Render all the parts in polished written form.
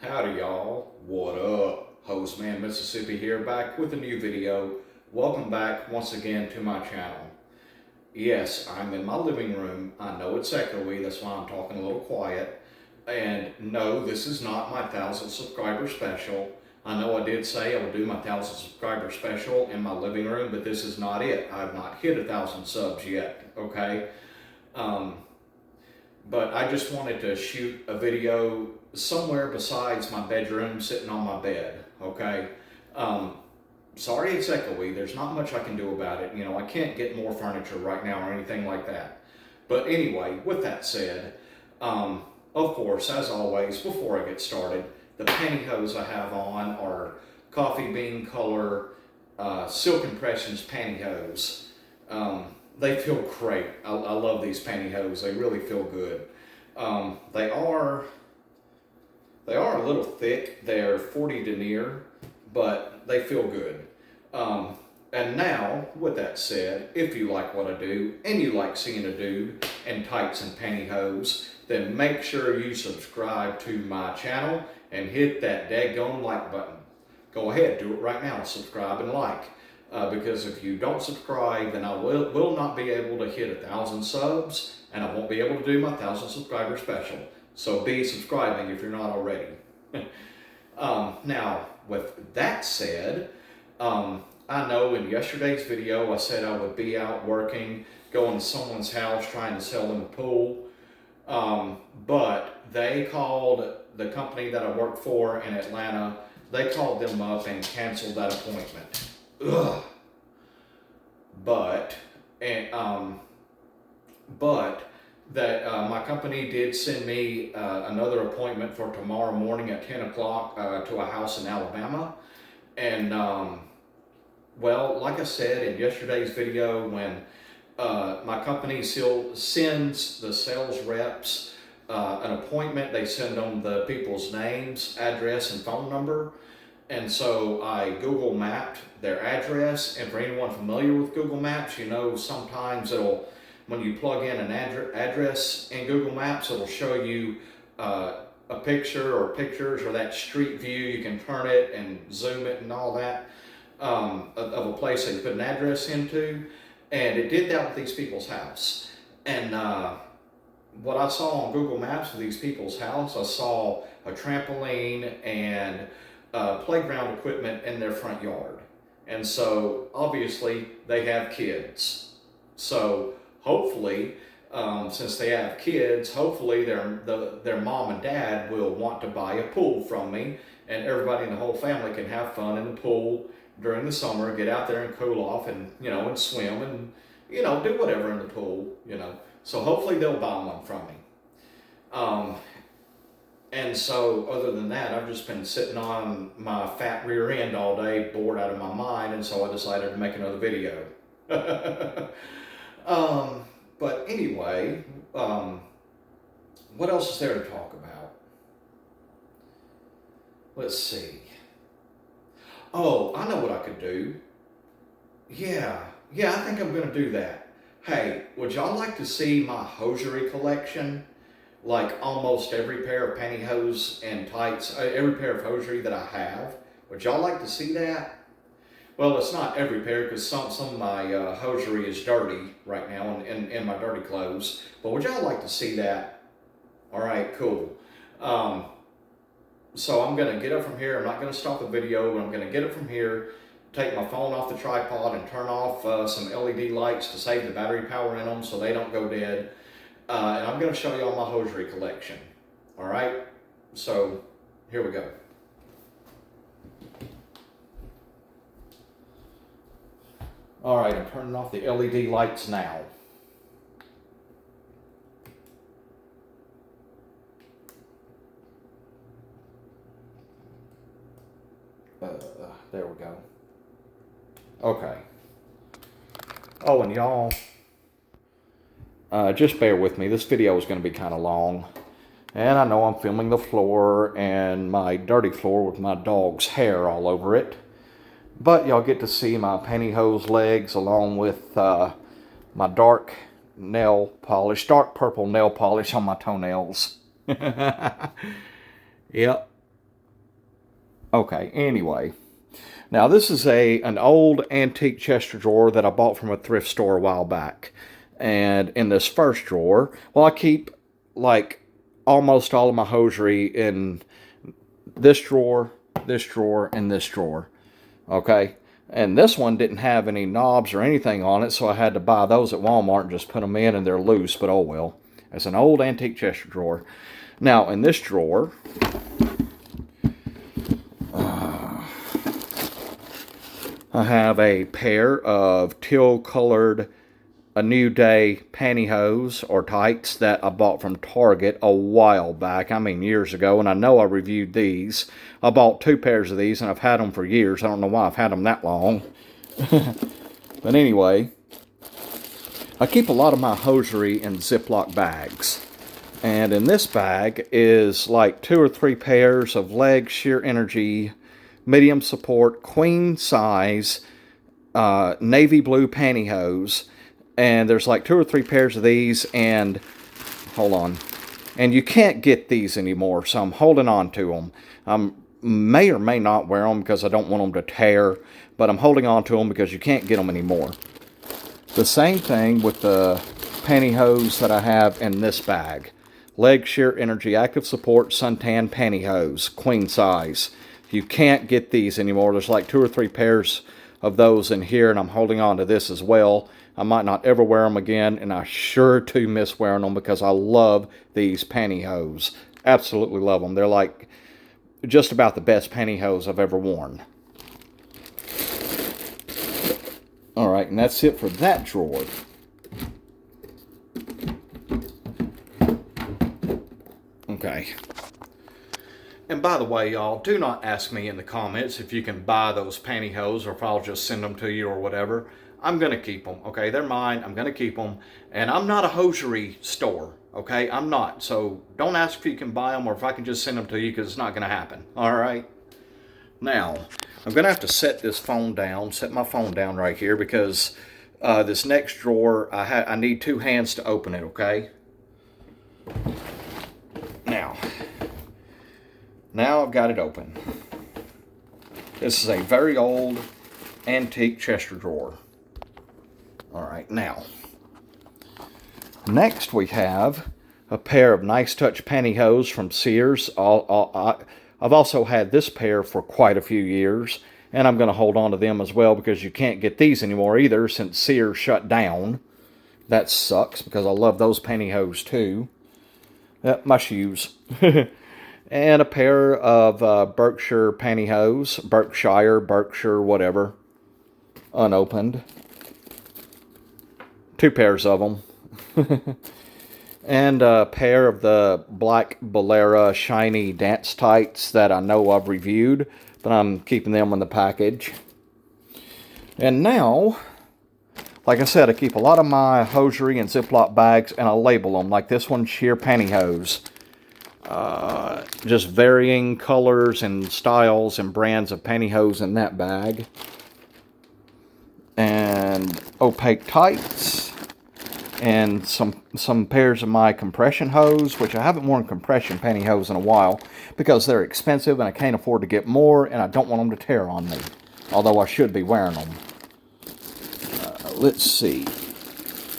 Howdy y'all, what up? Hostman Mississippi here, back with a new video. Welcome back once again to my channel. Yes, I'm in my living room. I know it's echoey, that's why I'm talking a little quiet. And no, this is not my 1,000 subscriber special. I know I did say I would do my 1,000 subscriber special in my living room, but this is not it. I've not hit 1,000 subs yet, okay? But I just wanted to shoot a video somewhere besides my bedroom, sitting on my bed, okay? Sorry it's echoey, there's not much I can do about it. You know, I can't get more furniture right now or anything like that. But anyway, with that said, of course, as always, before I get started, the pantyhose I have on are coffee bean color Silk Impressions pantyhose. They feel great. I love these pantyhose. They really feel good. They are a little thick. They're 40 denier, but they feel good. And now, with that said, if you like what I do and you like seeing a dude in tights and pantyhose, then make sure you subscribe to my channel and hit that daggone like button. Go ahead, do it right now. Subscribe and like. Because if you don't subscribe, then I will not be able to hit 1,000 subs, and I won't be able to do my 1,000 subscriber special. So be subscribing if you're not already. Now, with that said, I know in yesterday's video I said I would be out working, going to someone's house trying to sell them a pool. But they called the company that I work for in Atlanta, they called them up and canceled that appointment. Ugh. But that my company did send me another appointment for tomorrow morning at 10 o'clock to a house in Alabama. And well, like I said in yesterday's video, when my company still sends the sales reps an appointment, they send them the people's names, address, and phone number. And so I Google mapped their address, and for anyone familiar with Google Maps, you know sometimes when you plug in an address in Google Maps, it'll show you a picture or pictures or that street view. You can turn it and zoom it and all that of a place that you put an address into. And it did that with these people's house. And what I saw on Google Maps of these people's house, I saw a trampoline and playground equipment in their front yard. And so obviously they have kids. So hopefully, since they have kids, hopefully their mom and dad will want to buy a pool from me, and everybody in the whole family can have fun in the pool during the summer, get out there and cool off and, you know, and swim and, you know, do whatever in the pool, you know. So hopefully they'll buy one from me. And so, other than that, I've just been sitting on my fat rear end all day, bored out of my mind, and so I decided to make another video. But anyway, what else is there to talk about? Let's see. Oh, I know what I could do. Yeah, I think I'm going to do that. Hey, would y'all like to see my hosiery collection? Like almost every pair of pantyhose and tights, every pair of hosiery that I have. Would y'all like to see that? Well, it's not every pair because some of my hosiery is dirty right now in my dirty clothes. But would y'all like to see that? All right, cool. So I'm going to get up from here. I'm not going to stop the video, but I'm going to get up from here, take my phone off the tripod and turn off some LED lights to save the battery power in them so they don't go dead. And I'm going to show you all my hosiery collection. All right? So, here we go. All right, I'm turning off the LED lights now. There we go. Okay. Oh, and y'all, just bear with me. This video is going to be kind of long. And I know I'm filming the floor and my dirty floor with my dog's hair all over it. But y'all get to see my pantyhose legs along with my dark purple nail polish on my toenails. Yep. Okay, anyway. Now this is an old antique chest drawer that I bought from a thrift store a while back. And in this first drawer, well, I keep like almost all of my hosiery in this drawer, and this drawer. Okay? And this one didn't have any knobs or anything on it, so I had to buy those at Walmart and just put them in, and they're loose, but oh well. It's an old antique chest drawer. Now, in this drawer, I have a pair of teal-colored A New Day pantyhose or tights that I bought from Target a while back. I mean, years ago, and I know I reviewed these. I bought 2 pairs of these, and I've had them for years. I don't know why I've had them that long. But anyway, I keep a lot of my hosiery in Ziploc bags. And in this bag is like 2 or 3 pairs of leg sheer energy, medium support, queen size, navy blue pantyhose. And there's like 2 or 3 pairs of these, and hold on. And you can't get these anymore, so I'm holding on to them. I may or may not wear them because I don't want them to tear, but I'm holding on to them because you can't get them anymore. The same thing with the pantyhose that I have in this bag. Leg sheer energy active support suntan pantyhose, queen size. You can't get these anymore. There's like 2 or 3 pairs of those in here, and I'm holding on to this as well. I might not ever wear them again, and I sure do miss wearing them because I love these pantyhose. Absolutely love them. They're like just about the best pantyhose I've ever worn. All right, and that's it for that drawer. Okay. And by the way, y'all, do not ask me in the comments if you can buy those pantyhose or if I'll just send them to you or whatever. I'm going to keep them, okay? They're mine. I'm going to keep them. And I'm not a hosiery store, okay? I'm not. So don't ask if you can buy them or if I can just send them to you, because it's not going to happen, all right? Now, I'm going to have to set this phone down, set my phone down right here, because this next drawer, I need 2 hands to open it, okay? Now I've got it open. This is a very old antique chest drawer. All right, now. Next we have a pair of Nice Touch pantyhose from Sears. I've also had this pair for quite a few years, and I'm going to hold on to them as well because you can't get these anymore either since Sears shut down. That sucks because I love those pantyhose too. My shoes. And a pair of Berkshire pantyhose. Berkshire, whatever. Unopened. 2 pairs of them. And a pair of the black Bolera shiny dance tights that I know I've reviewed, but I'm keeping them in the package. And now, like I said, I keep a lot of my hosiery in Ziploc bags, and I label them. Like this one, sheer pantyhose. Just varying colors and styles and brands of pantyhose in that bag. And opaque tights. And some pairs of my compression hose, which I haven't worn compression pantyhose in a while because they're expensive and I can't afford to get more, and I don't want them to tear on me. Although I should be wearing them. Let's see.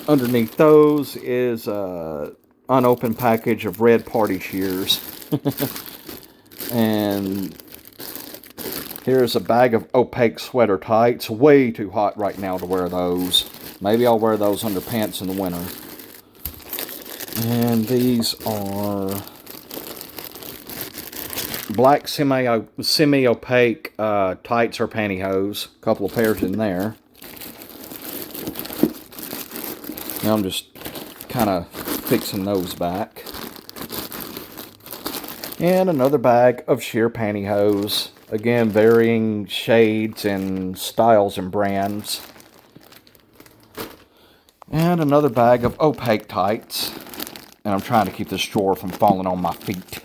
Underneath those is an unopened package of red party shears. And here's a bag of opaque sweater tights. Way too hot right now to wear those. Maybe I'll wear those under pants in the winter. And these are black semi-opaque tights or pantyhose. A couple of pairs in there. Now I'm just kind of fixing those back. And another bag of sheer pantyhose. Again, varying shades and styles and brands. And another bag of opaque tights. And I'm trying to keep this drawer from falling on my feet.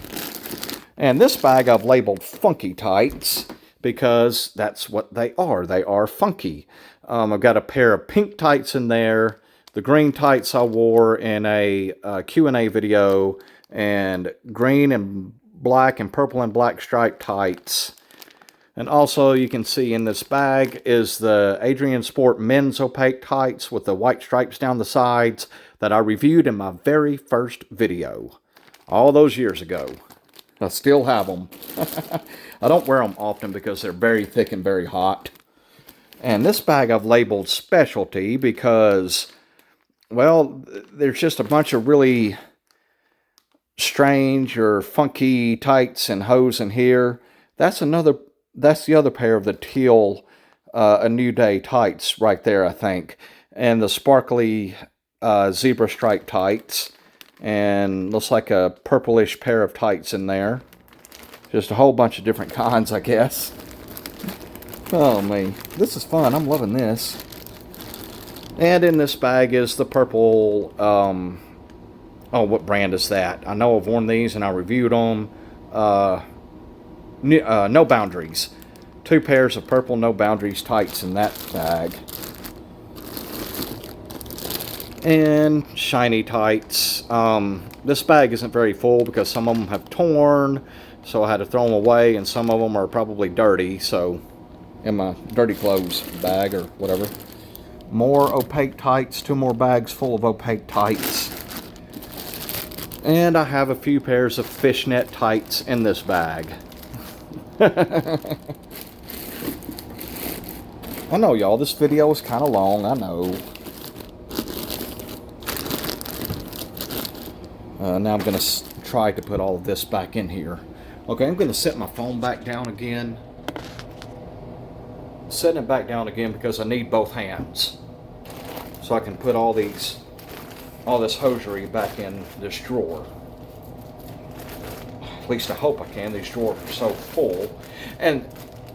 And this bag I've labeled funky tights because that's what they are. They are funky. I've got a pair of pink tights in there. The green tights I wore in a Q&A video. And green and black and purple and black striped tights. And also you can see in this bag is the Adrian Sport men's opaque tights with the white stripes down the sides that I reviewed in my very first video all those years ago. I still have them. I don't wear them often because they're very thick and very hot. And this bag I've labeled specialty because, well, there's just a bunch of really strange or funky tights and hose in here. That's the other pair of the teal A New Day tights right there, I think. And the sparkly zebra stripe tights. And looks like a purplish pair of tights in there. Just a whole bunch of different kinds, I guess. Oh, me. This is fun. I'm loving this. And in this bag is the purple, oh, what brand is that? I know I've worn these and I reviewed them. No Boundaries. 2 pairs of purple No Boundaries tights in that bag. And shiny tights. This bag isn't very full because some of them have torn, so I had to throw them away, and some of them are probably dirty, so in my dirty clothes bag or whatever. More opaque tights, 2 more bags full of opaque tights. And I have a few pairs of fishnet tights in this bag. I know, y'all, this video is kind of long, I know. Now I'm going to try to put all of this back in here. Okay, I'm going to set my phone back down again. Setting it back down again because I need both hands. So I can put all this hosiery back in this drawer. At least I hope I can. These drawers are so full. And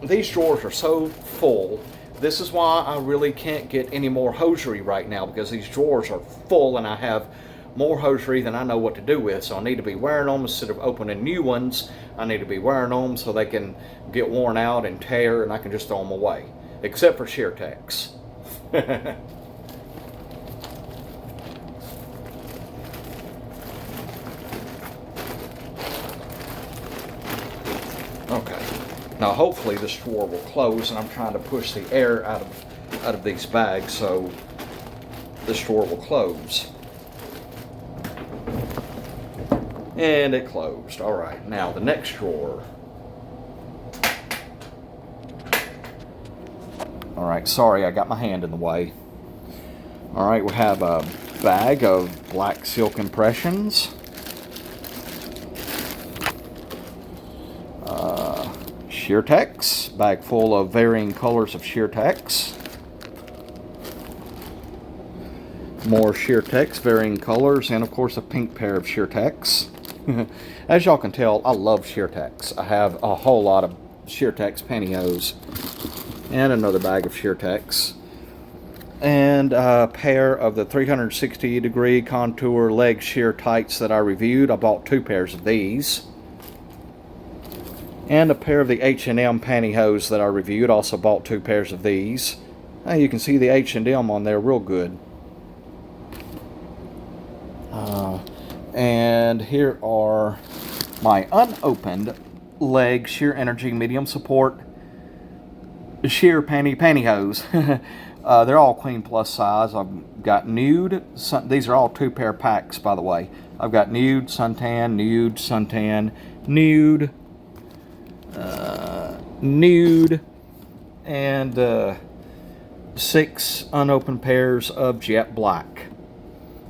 these drawers are so full. This is why I really can't get any more hosiery right now, because these drawers are full and I have more hosiery than I know what to do with. So I need to be wearing them instead of opening new ones. I need to be wearing them so they can get worn out and tear and I can just throw them away. Except for sheer techs. Okay. Now hopefully this drawer will close, and I'm trying to push the air out of these bags so this drawer will close. And it closed. All right, now the next drawer. All right, sorry, I got my hand in the way. All right, we have a bag of black silk impressions. Sheer Tex, bag full of varying colors of Sheer Tex. More Sheer Tex, varying colors, and of course a pink pair of Sheer Tex. As y'all can tell, I love Sheer Tex. I have a whole lot of Sheer Tex pantyhose. And another bag of Sheer Tex. And a pair of the 360 degree contour leg sheer tights that I reviewed. I bought 2 pairs of these. And a pair of the H&M pantyhose that I reviewed. Also bought 2 pairs of these. Now you can see the H&M on there real good. And here are my unopened leg sheer energy medium support sheer pantyhose. They're all queen plus size. I've got nude. These are all 2 pair packs, by the way. I've got nude, suntan, nude, nude, and 6 unopened pairs of jet black,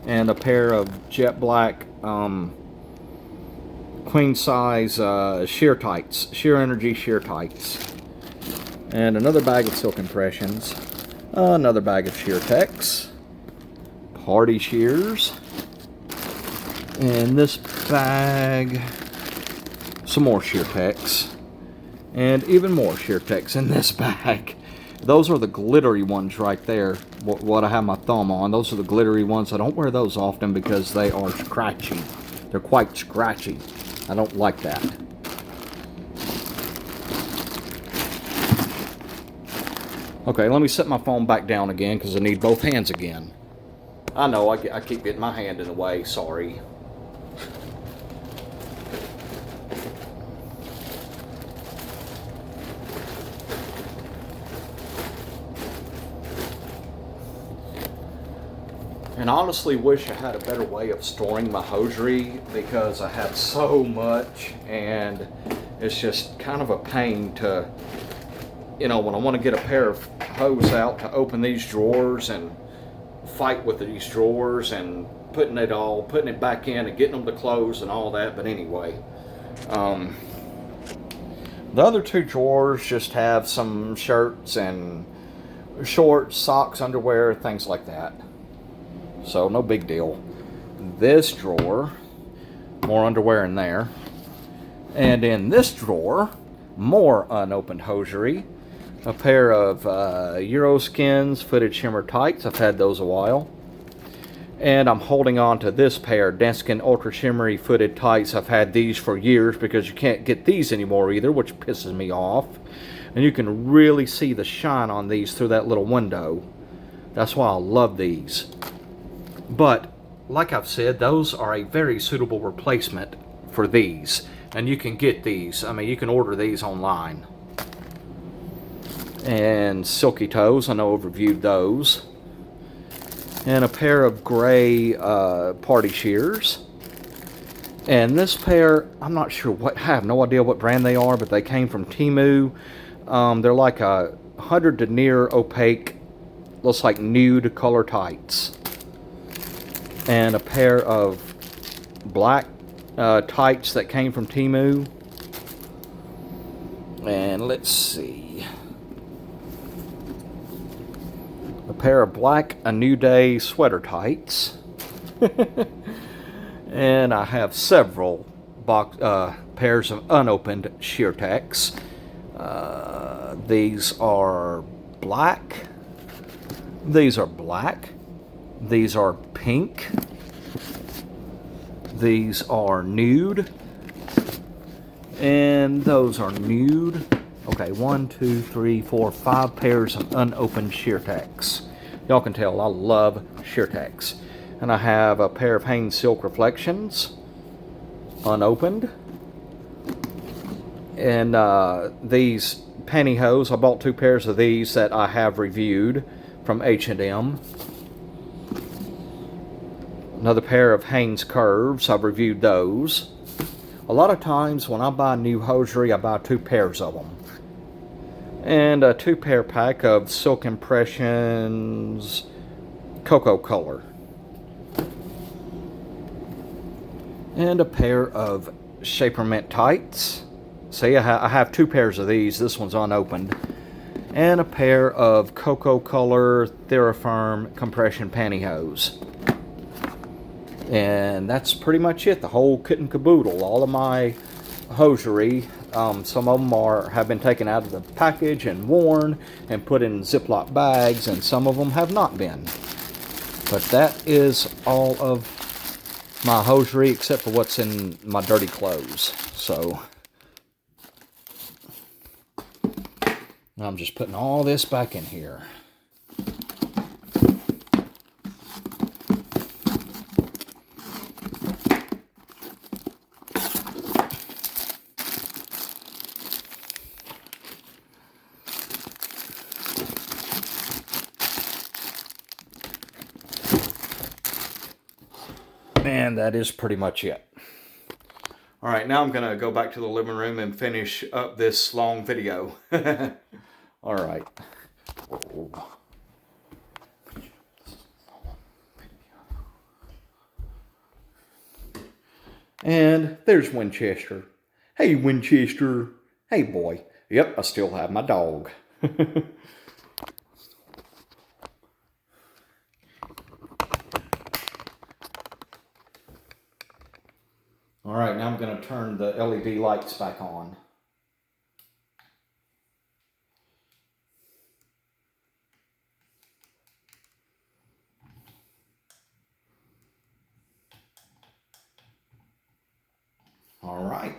and a pair of jet black queen size sheer tights, sheer energy sheer tights, and another bag of silk impressions, another bag of Sheer Tex, party shears, in this bag some more Sheer Tex, and even more Sheer Tex in this bag. Those are the glittery ones right there, what I have my thumb on. Those are the glittery ones. I don't wear those often because they are scratchy. They're quite scratchy. I don't like that. Okay, let me set my phone back down again because I need both hands again. I know, I keep getting my hand in the way, sorry. And honestly wish I had a better way of storing my hosiery because I have so much and it's just kind of a pain to, you know, when I want to get a pair of hose out to open these drawers and fight with these drawers and putting it back in and getting them to close and all that. But anyway, the other two drawers just have some shirts and shorts, socks, underwear, things like that. So no big deal. This drawer, more underwear in there. And in this drawer, more unopened hosiery. A pair of Euroskins footed shimmer tights. I've had those a while. And I'm holding on to this pair, Danskin Ultra Shimmery footed tights. I've had these for years because you can't get these anymore either, which pisses me off. And you can really see the shine on these through that little window. That's why I love these. But, like I've said, those are a very suitable replacement for these. And you can get these. I mean, you can order these online. And Silky Toes, I know I've reviewed those. And a pair of gray party shears. And this pair, I'm not sure what, I have no idea what brand they are, but they came from Temu. They're like a 100 denier opaque, looks like nude color tights. And a pair of black tights that came from Temu. And let's see. A pair of black A New Day sweater tights. And I have several pairs of unopened Sheertex. These are black. These are black. These are pink. These are nude. And those are nude. Okay, 1, 2, 3, 4, 5 pairs of unopened Sheertex. Y'all can tell I love Sheertex. And I have a pair of Hanes Silk Reflections, unopened. And these pantyhose, I bought 2 pairs of these that I have reviewed from H&M. Another pair of Hanes Curves, I've reviewed those. A lot of times when I buy new hosiery, I buy 2 pairs of them. And a 2-pair pack of Silk Impressions Cocoa Color. And a pair of Shaper Mint tights. See, I have 2 pairs of these. This one's unopened. And a pair of Cocoa Color Therafirm Compression Pantyhose. And that's pretty much it. The whole kit and caboodle. All of my hosiery. Some of them have been taken out of the package and worn and put in Ziploc bags, and some of them have not been. But that is all of my hosiery except for what's in my dirty clothes. So I'm just putting all this back in here. And that is pretty much it. All right, now I'm going to go back to the living room and finish up this long video. All right. And there's Winchester. Hey, Winchester. Hey, boy. Yep, I still have my dog. All right, now I'm going to turn the LED lights back on. All right.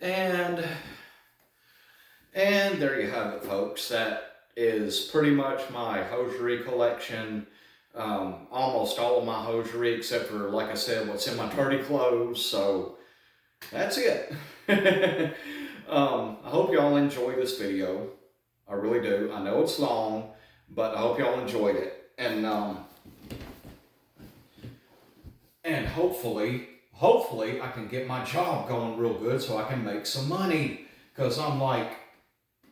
And there you have it, folks. That is pretty much my hosiery collection. Almost all of my hosiery, except for, like I said, what's in my dirty clothes. So that's it. I hope y'all enjoy this video. I really do. I know it's long, but I hope y'all enjoyed it. And hopefully I can get my job going real good so I can make some money. Because I'm like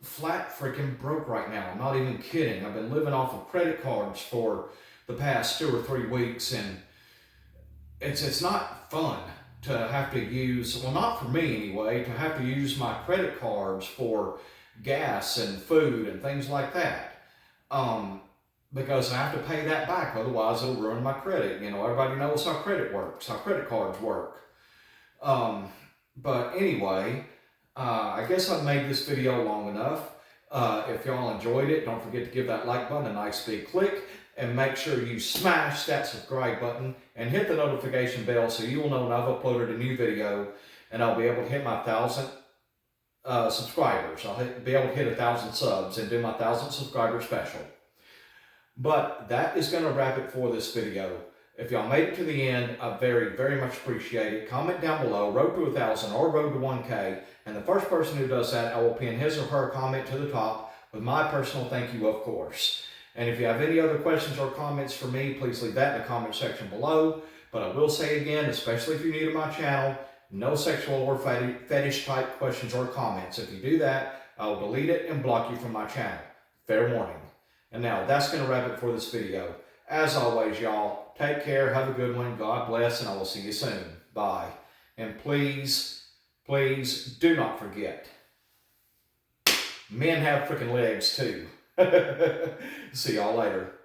flat freaking broke right now. I'm not even kidding. I've been living off of credit cards for the past 2 or 3 weeks, and it's not fun to have to use, well, not for me anyway, to have to use my credit cards for gas and food and things like that. Because I have to pay that back, otherwise it'll ruin my credit. You know, everybody knows how credit works, how credit cards work. But anyway, I guess I've made this video long enough. If y'all enjoyed it, don't forget to give that like button a nice big click, and make sure you smash that subscribe button and hit the notification bell so you will know when I've uploaded a new video, and I'll be able to hit my 1,000 subscribers. I'll be able to hit 1,000 subs and do my 1,000 subscriber special. But that is going to wrap it for this video. If y'all made it to the end, I very, very much appreciate it. Comment down below, road to 1,000 or road to 1K. And the first person who does that, I will pin his or her comment to the top with my personal thank you, of course. And if you have any other questions or comments for me, please leave that in the comment section below. But I will say again, especially if you're new to my channel, no sexual or fetish type questions or comments. If you do that, I will delete it and block you from my channel. Fair warning. And now that's going to wrap it for this video. As always, y'all, take care, have a good one, God bless, and I will see you soon. Bye. And please, please do not forget, men have freaking legs too. See y'all later.